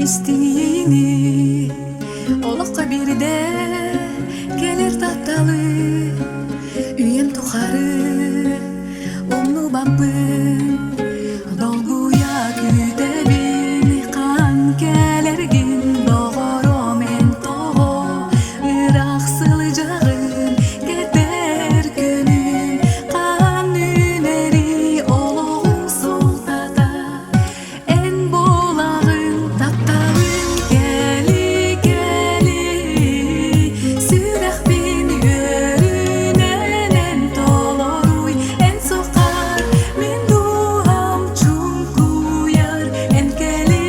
isteyini Olaqqa birde gelir taptalı Üyem tuharı Omnu bampın Dolguya güdebin Kan kelergin Doğru men toğu Irak sılacağın Keder günün Kan üneri Oluğun sultada En bolağın Taptalın Geli geli Sürek bin yörünen En doloruy En sokar Min duam çunku yar En geli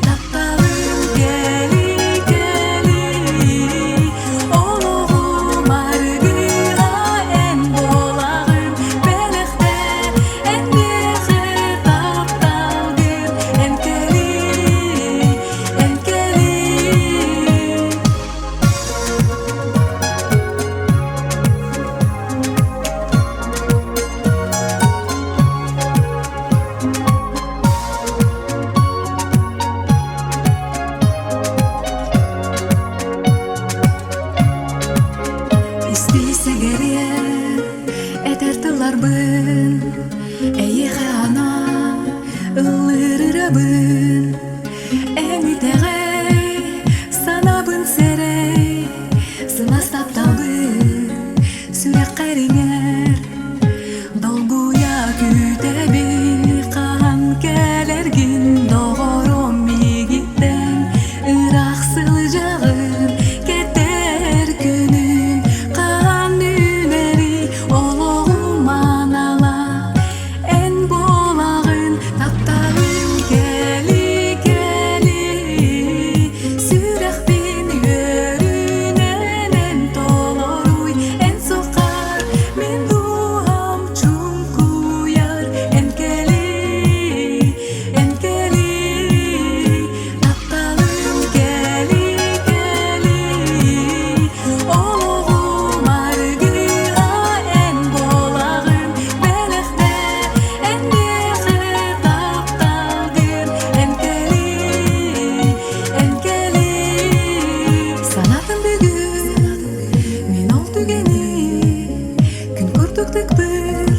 Taptalın geli geli Oluğum argıha En bolağın Belekte En yeğe taptalgın En geli İstiyse geriye Etertilarbın Eyyeğe ana Illırırabın Eni teğey Sanabın serey Sılas taptalbın Sürek keringer Dolguya güdebin Kan kelergin Doğru migitten Irak sılacağın Keder günün Kan üneri Oluğum anala En bolağın Taptalın geli geli Sürek bin yörünen En doloruy En sokar Min duam çunku yar En geli Taptalın geli geli Oluğum argıha En bolağın Belekte En yeğe taptalgın En geli Sanatın bugün Min oldu geni Gün kurduk tıktır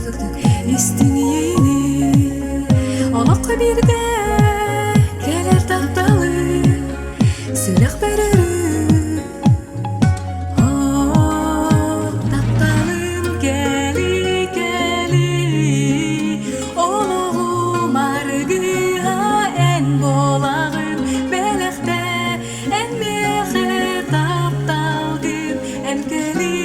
İsteyini Olaqqa birde Gelir taptalı Sürek berörü Taptalın geli geli Oluğum argıha En bolağın Belekte En yeğe taptalgın En geli